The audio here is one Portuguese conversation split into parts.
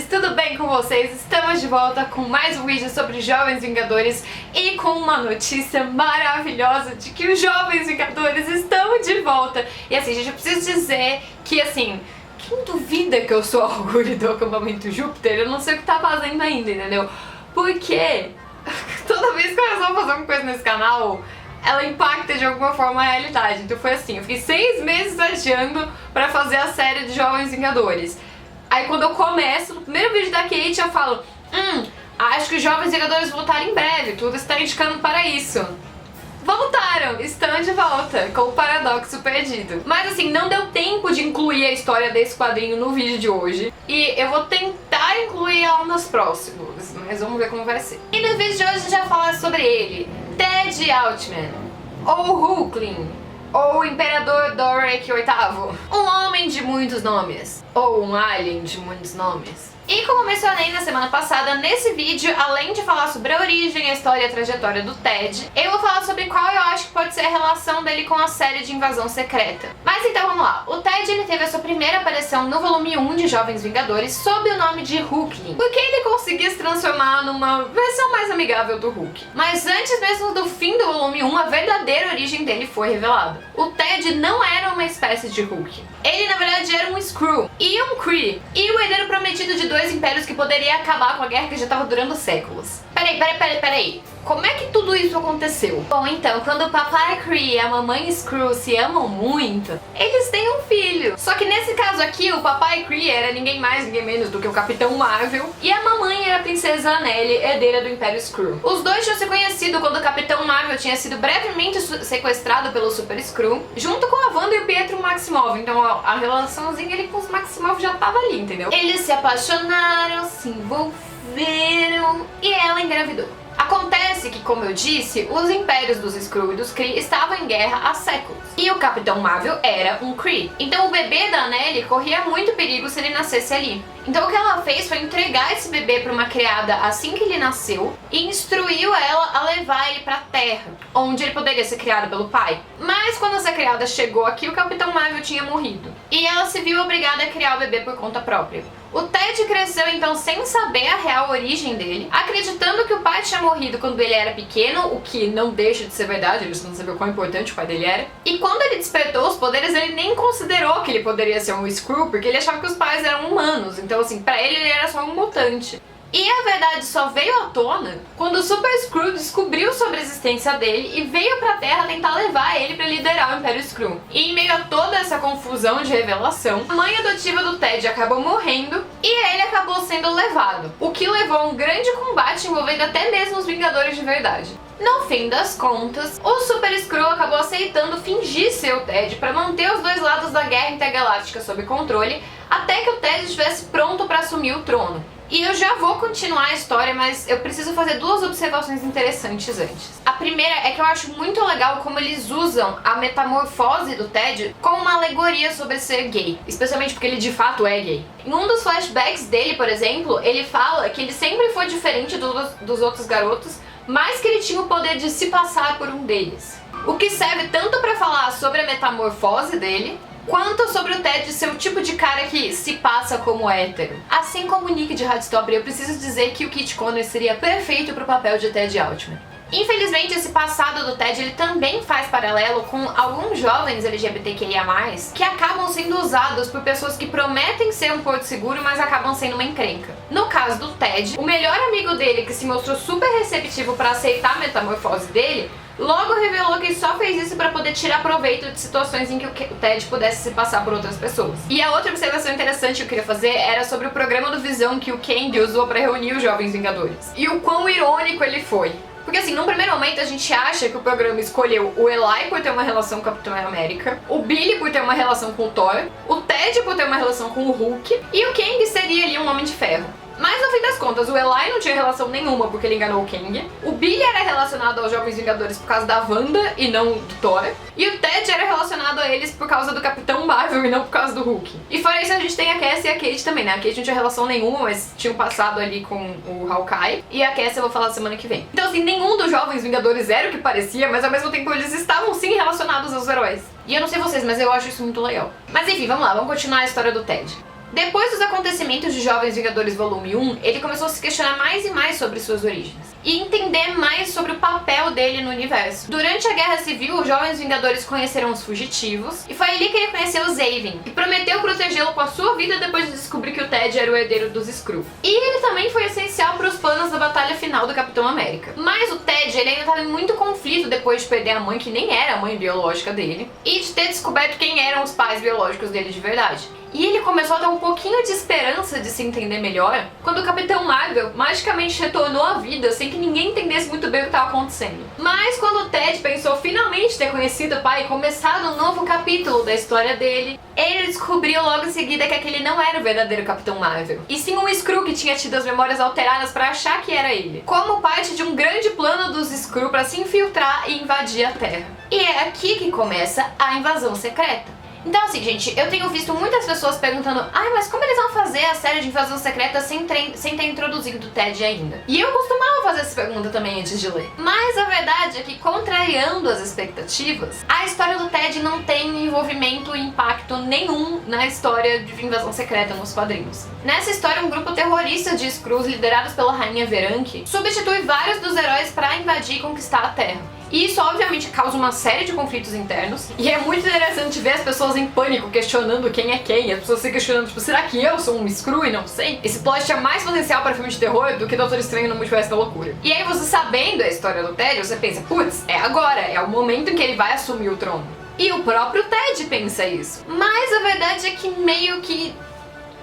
Vingadores, tudo bem com vocês? Estamos de volta com mais um vídeo sobre Jovens Vingadores e com uma notícia maravilhosa de que os Jovens Vingadores estão de volta. E assim, gente, eu preciso dizer que assim, quem duvida que eu sou a orgulho do acampamento Júpiter, eu não sei o que tá fazendo ainda, entendeu? Porque toda vez que eu resolvo fazer alguma coisa nesse canal, ela impacta de alguma forma a realidade. Então foi assim, eu fiquei 6 meses adiando pra fazer a série de Jovens Vingadores. Aí quando eu começo, no primeiro vídeo da Kate eu falo, acho que os Jovens Vingadores voltaram em breve, tudo está indicando para isso. Voltaram, estão de volta, com o paradoxo perdido. Mas assim, não deu tempo de incluir a história desse quadrinho no vídeo de hoje. E eu vou tentar incluir ela nos próximos, mas vamos ver como vai ser. E no vídeo de hoje a gente vai falar sobre ele, Ted Altman, ou Hulkling, ou o Imperador Doric VIII, um homem de muitos nomes, ou um alien de muitos nomes. E como mencionei na semana passada, nesse vídeo, além de falar sobre a origem, a história e a trajetória do Ted, eu vou falar sobre qual eu acho que pode ser a relação dele com a série de Invasão Secreta. Mas então vamos lá, o Ted ele teve a sua primeira aparição no volume 1 de Jovens Vingadores sob o nome de Hulkling, porque ele conseguia se transformar numa versão mais amigável do Hulk. Mas antes mesmo do fim do volume 1, a verdadeira origem dele foi revelada. O Ted não era uma espécie de Hulk. Ele na verdade era um Skrull e um Kree, e o herdeiro prometido de dois impérios que poderia acabar com a guerra que já estava durando séculos. Peraí. Como é que tudo isso aconteceu? Bom, então, quando o papai Kree e a mamãe Skrull se amam muito, eles têm um filho. Só que nesse caso aqui, o papai Kree era ninguém mais, ninguém menos do que o Capitão Marvel, e a mamãe era a princesa Anneli, herdeira do Império Skrull. Os dois tinham se conhecido quando o Capitão Marvel tinha sido brevemente sequestrado pelo Super Skrull, junto com a Wanda e o Pietro Maximoff. Então a relaçãozinha ali com os Maximoff já tava ali, entendeu? Eles se apaixonaram, se envolveram e ela engravidou. Acontece que, como eu disse, os impérios dos Skrull e dos Kree estavam em guerra há séculos. E o Capitão Marvel era um Kree. Então o bebê da Anneli corria muito perigo se ele nascesse ali. Então o que ela fez foi entregar esse bebê para uma criada assim que ele nasceu e instruiu ela a levar ele para a Terra, onde ele poderia ser criado pelo pai. Mas quando essa criada chegou aqui, o Capitão Marvel tinha morrido. E ela se viu obrigada a criar o bebê por conta própria. O Ted cresceu então sem saber a real origem dele, acreditando que o pai tinha morrido quando ele era pequeno, o que não deixa de ser verdade, ele não sabia o quão importante o pai dele era. E quando ele despertou os poderes, ele nem considerou que ele poderia ser um Skrull, porque ele achava que os pais eram humanos, então assim, pra ele era só um mutante. E a verdade só veio à tona quando o Super Skrull descobriu sobre a existência dele e veio pra Terra tentar levar ele pra liderar o Império Skrull. E em meio a toda essa confusão de revelação, a mãe adotiva do Ted acabou morrendo e ele acabou sendo levado, o que levou a um grande combate envolvendo até mesmo os Vingadores de verdade. No fim das contas, o Super Skrull acabou aceitando fingir ser o Ted para manter os dois lados da guerra intergaláctica sob controle, até que o Ted estivesse pronto para assumir o trono. E eu já vou continuar a história, mas eu preciso fazer duas observações interessantes antes. A primeira é que eu acho muito legal como eles usam a metamorfose do Ted como uma alegoria sobre ser gay, especialmente porque ele de fato é gay. Em um dos flashbacks dele, por exemplo, ele fala que ele sempre foi diferente dos outros garotos, mas que ele tinha o poder de se passar por um deles. O que serve tanto para falar sobre a metamorfose dele, quanto sobre o Ted ser o tipo de cara que se passa como hétero. Assim como o Nick de Heartstopper, eu preciso dizer que o Kit Connors seria perfeito pro papel de Ted Altman. Infelizmente, esse passado do Ted ele também faz paralelo com alguns jovens LGBTQIA+, que acabam sendo usados por pessoas que prometem ser um porto seguro, mas acabam sendo uma encrenca. No caso do Ted, o melhor amigo dele, que se mostrou super receptivo para aceitar a metamorfose dele, logo revelou que só fez isso para poder tirar proveito de situações em que o Ted pudesse se passar por outras pessoas. E a outra observação interessante que eu queria fazer era sobre o programa do Visão que o Kang usou para reunir os Jovens Vingadores. E o quão irônico ele foi. Porque assim, num primeiro momento a gente acha que o programa escolheu o Eli por ter uma relação com o Capitão América, o Billy por ter uma relação com o Thor, o Ted por ter uma relação com o Hulk, e o Kang seria ali um Homem de Ferro. Mas no fim das contas, o Eli não tinha relação nenhuma porque ele enganou o Kang. O Billy era relacionado aos Jovens Vingadores por causa da Wanda e não do Thor. E o Ted era relacionado a eles por causa do Capitão Marvel e não por causa do Hulk. E fora isso, a gente tem a Cassie e a Kate também, né? A Kate não tinha relação nenhuma, mas tinham passado ali com o Hawkeye. E a Cassie eu vou falar semana que vem. Então assim, nenhum dos Jovens Vingadores era o que parecia, mas ao mesmo tempo eles estavam sim relacionados aos heróis. E eu não sei vocês, mas eu acho isso muito legal. Mas enfim, vamos lá, vamos continuar a história do Ted. Depois dos acontecimentos de Jovens Vingadores Volume 1, ele começou a se questionar mais e mais sobre suas origens e entender mais sobre o papel dele no universo. Durante a Guerra Civil, os Jovens Vingadores conheceram os fugitivos, e foi ali que ele conheceu o Xavier, que prometeu protegê-lo com a sua vida depois de descobrir que o Ted era o herdeiro dos Skrull. E ele também foi essencial para os planos da batalha final do Capitão América. Mas o Ted, ele ainda estava em muito conflito depois de perder a mãe, que nem era a mãe biológica dele, e de ter descoberto quem eram os pais biológicos dele de verdade. E ele começou a ter um pouquinho de esperança de se entender melhor quando o Capitão Marvel magicamente retornou à vida sem que ninguém entendesse muito bem o que estava acontecendo. Mas quando o Ted pensou finalmente ter conhecido o pai e começado um novo capítulo da história dele, ele descobriu logo em seguida que aquele não era o verdadeiro Capitão Marvel, e sim um Skrull que tinha tido as memórias alteradas para achar que era ele, como parte de um grande plano dos Skrull para se infiltrar e invadir a Terra. E é aqui que começa a invasão secreta. Então assim, gente, eu tenho visto muitas pessoas perguntando: ai, mas como eles vão fazer a série de invasão secreta sem ter introduzido o Ted ainda? E eu costumava fazer essa pergunta também antes de ler. Mas a verdade é que, contrariando as expectativas, a história do Ted não tem envolvimento e impacto nenhum na história de invasão secreta nos quadrinhos. Nessa história, um grupo terrorista de Skrulls, liderados pela Rainha Veranke, substitui vários dos heróis para invadir e conquistar a Terra. E isso obviamente causa uma série de conflitos internos, e é muito interessante ver as pessoas em pânico questionando quem é quem, as pessoas se questionando, tipo, será que eu sou um Skrull e não sei? Esse plot tinha mais potencial para filme de terror do que Doutor Estranho no Multiverso da Loucura. E aí você sabendo a história do Ted, você pensa, putz, é agora, é o momento em que ele vai assumir o trono. E o próprio Ted pensa isso. Mas a verdade é que meio que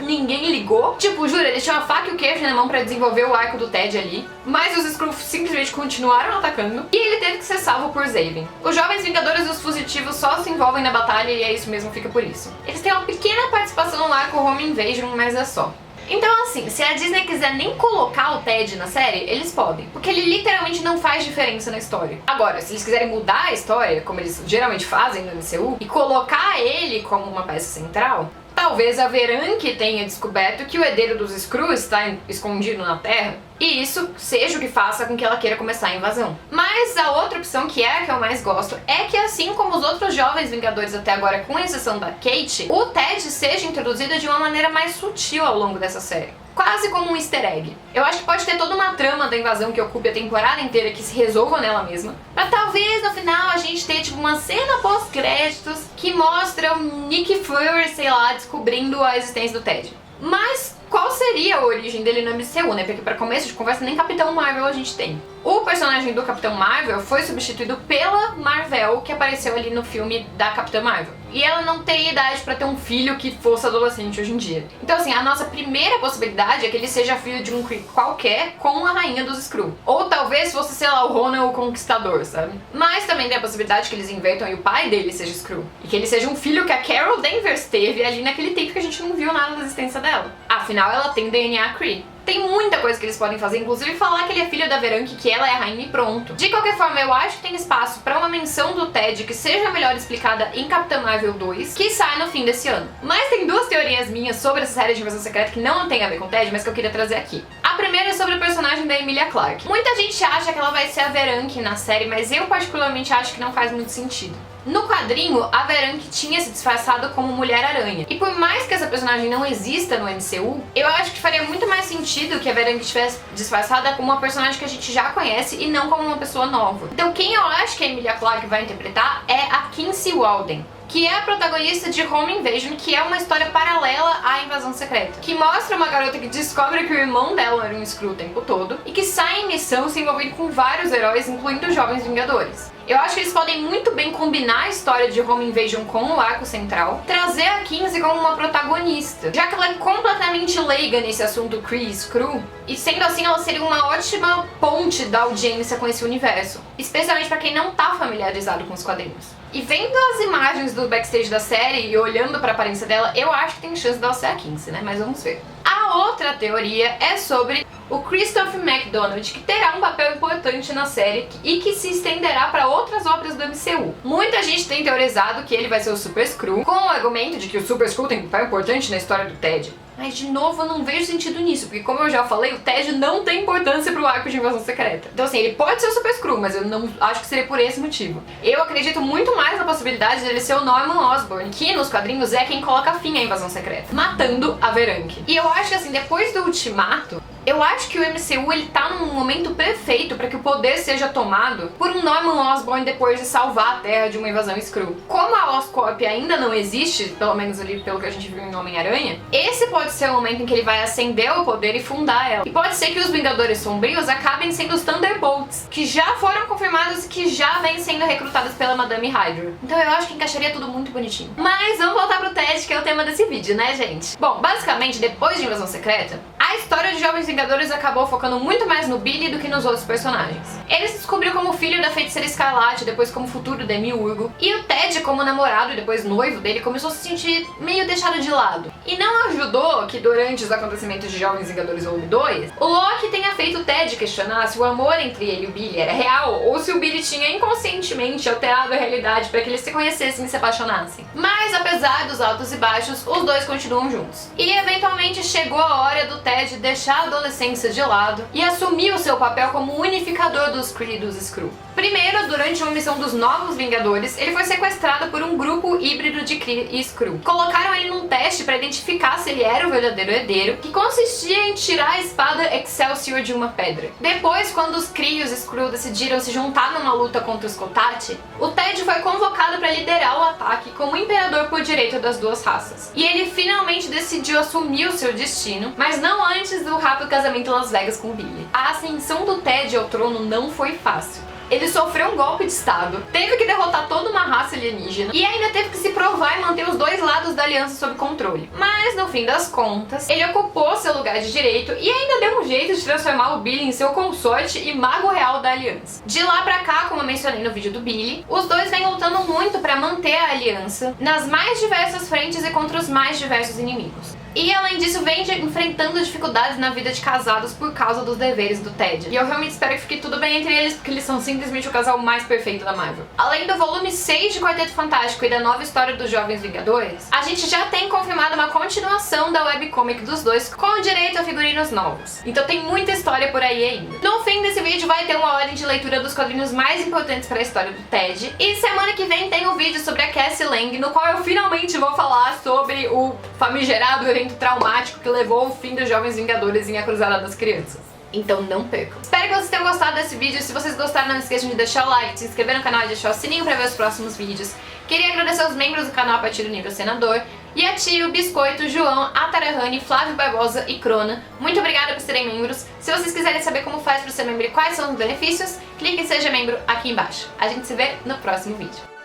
ninguém ligou. Tipo, juro, eles tinham a faca e o queijo na mão pra desenvolver o arco do Ted ali, mas os Skrulls simplesmente continuaram atacando e ele teve que ser salvo por Xavier. Os Jovens Vingadores e os Fugitivos só se envolvem na batalha e é isso mesmo, fica por isso. Eles têm uma pequena participação no arco Home Invasion, mas é só. Então assim, se a Disney quiser nem colocar o Ted na série, eles podem, porque ele literalmente não faz diferença na história. Agora, se eles quiserem mudar a história, como eles geralmente fazem no MCU, e colocar ele como uma peça central, talvez a Veranke tenha descoberto que o herdeiro dos Skrulls está escondido na Terra, e isso seja o que faça com que ela queira começar a invasão. Mas a outra opção, que é a que eu mais gosto, é que assim como os outros Jovens Vingadores até agora, com exceção da Kate, o Ted seja introduzido de uma maneira mais sutil ao longo dessa série. Quase como um easter egg. Eu acho que pode ter toda uma trama da invasão que ocupe a temporada inteira que se resolva nela mesma, pra talvez no final a gente ter tipo uma cena pós-créditos que mostra o Nick Fury, sei lá, descobrindo a existência do Ted. Mas qual seria a origem dele no MCU, né? Porque pra começo de conversa nem Capitão Marvel a gente tem. O personagem do Capitão Marvel foi substituído pela Mar-Vell, que apareceu ali no filme da Capitã Marvel. E ela não tem idade pra ter um filho que fosse adolescente hoje em dia. Então assim, a nossa primeira possibilidade é que ele seja filho de um Kree qualquer com a rainha dos Skrull. Ou talvez fosse, sei lá, o Ronan o Conquistador, sabe? Mas também tem a possibilidade que eles invertam e o pai dele seja Skrull. E que ele seja um filho que a Carol Danvers teve ali naquele tempo que a gente não viu nada da existência dela. Afinal, ela tem DNA Kree. Tem muita coisa que eles podem fazer, inclusive falar que ele é filho da Veranke, que ela é a rainha e pronto. De qualquer forma, eu acho que tem espaço pra uma menção do Ted que seja melhor explicada em Capitã Marvel 2, que sai no fim desse ano. Mas tem duas teorias minhas sobre essa série de invasão secreta que não tem a ver com o Ted, mas que eu queria trazer aqui. A primeira é sobre o personagem da Emilia Clarke. Muita gente acha que ela vai ser a Veranke na série, mas eu particularmente acho que não faz muito sentido. No quadrinho, a Veranke tinha se disfarçado como Mulher-Aranha. E por mais que essa personagem não exista no MCU, eu acho que faria muito mais sentido que a Veranke estivesse disfarçada como uma personagem que a gente já conhece e não como uma pessoa nova. Então quem eu acho que a Emilia Clarke vai interpretar é a Kinsey Walden, que é a protagonista de Home Invasion, que é uma história paralela à Invasão Secreta, que mostra uma garota que descobre que o irmão dela era um Skrull o tempo todo e que sai em missão se envolvendo com vários heróis, incluindo os Jovens Vingadores. Eu acho que eles podem muito bem combinar a história de Home Invasion com o arco central, trazer a Kinsey como uma protagonista, já que ela é completamente leiga nesse assunto Kree e Skrull, e sendo assim ela seria uma ótima ponte da audiência com esse universo, especialmente pra quem não tá familiarizado com os quadrinhos. E vendo as imagens do backstage da série e olhando pra aparência dela, eu acho que tem chance dela ser a Kinsey, né? Mas vamos ver. A outra teoria é sobre o Christopher McDonald, que terá um papel importante na série e que se estenderá para outras obras do MCU. Muita gente tem teorizado que ele vai ser o Super Skrull, com o argumento de que o Super Skrull tem um papel importante na história do Ted. Mas, de novo, eu não vejo sentido nisso, porque, como eu já falei, o Ted não tem importância pro arco de Invasão Secreta. Então, assim, ele pode ser o Super Skrull, mas eu não acho que seria por esse motivo. Eu acredito muito mais na possibilidade dele ser o Norman Osborn, que nos quadrinhos é quem coloca fim à Invasão Secreta, matando a Veranke. E eu acho que, assim, depois do Ultimato, eu acho que o MCU ele tá num momento perfeito para que o poder seja tomado por um Norman Osborn depois de salvar a Terra de uma invasão Skrull. Como a Oscorp ainda não existe, pelo menos ali pelo que a gente viu em Homem-Aranha, esse pode ser o momento em que ele vai ascender o poder e fundar ela. E pode ser que os Vingadores Sombrios acabem sendo os Thunderbolts, que já foram confirmados e que já vêm sendo recrutados pela Madame Hydra. Então eu acho que encaixaria tudo muito bonitinho. Mas vamos voltar pro Ted, que é o tema desse vídeo, né, gente? Bom, basicamente, depois de Invasão Secreta, a história de Jovens Vingadores acabou focando muito mais no Billy do que nos outros personagens. Ele se descobriu como filho da Feiticeira Escarlate, depois como futuro Demiurgo, e o Ted, como namorado e depois noivo dele, começou a se sentir meio deixado de lado. E não ajudou que durante os acontecimentos de Jovens Vingadores Volume 2, o Loki tenha feito o Ted questionar se o amor entre ele e o Billy era real, ou se o Billy tinha inconscientemente alterado a realidade para que eles se conhecessem e se apaixonassem. Mas apesar dos altos e baixos, os dois continuam juntos. E eventualmente chegou a hora do Ted deixar a adolescência de lado e assumir o seu papel como unificador dos Kree e dos Skrull. Primeiro, durante uma missão dos Novos Vingadores, ele foi sequestrado por um grupo híbrido de Kree e Skrull. Colocaram ele num teste para identificar se ele era o verdadeiro herdeiro, que consistia em tirar a espada Excelsior de uma pedra. Depois, quando os Kree e os Skrull decidiram se juntar numa luta contra os Kotati, o Ted foi convocado para liderar o ataque como imperador por direito das duas raças. E ele finalmente decidiu assumir o seu destino, mas não antes do rápido casamento em Las Vegas com o Billy. A ascensão do Ted ao trono não foi fácil. Ele sofreu um golpe de estado, teve que derrotar toda uma raça alienígena e ainda teve que se provar e manter os dois lados da aliança sob controle. Mas, no fim das contas, ele ocupou seu lugar de direito e ainda deu um jeito de transformar o Billy em seu consorte e mago real da aliança. De lá pra cá, como eu mencionei no vídeo do Billy, os dois vêm lutando muito pra manter a aliança nas mais diversas frentes e contra os mais diversos inimigos. E além disso, vem enfrentando dificuldades na vida de casados por causa dos deveres do Ted. E eu realmente espero que fique tudo bem entre eles, porque eles são simplesmente o casal mais perfeito da Marvel. Além do volume 6 de Quarteto Fantástico e da nova história dos Jovens Vingadores, a gente já tem confirmado uma continuação da webcomic dos dois com direito a figurinos novos. Então tem muita história por aí ainda. No fim desse vídeo vai ter uma ordem de leitura dos quadrinhos mais importantes para a história do Ted. E semana que vem tem um vídeo sobre a Cassie Lang, no qual eu finalmente vou falar sobre o famigerado evento traumático que levou ao fim dos Jovens Vingadores em A Cruzada das Crianças. Então não percam. Espero que vocês tenham gostado desse vídeo. Se vocês gostaram, não esqueçam de deixar o like, de se inscrever no canal e deixar o sininho para ver os próximos vídeos. Queria agradecer aos membros do canal a partir do nível senador, e a Tio, Biscoito, João, Atarahane, Flávio Barbosa e Crona. Muito obrigada por serem membros. Se vocês quiserem saber como faz para ser membro e quais são os benefícios, clique em Seja Membro aqui embaixo. A gente se vê no próximo vídeo.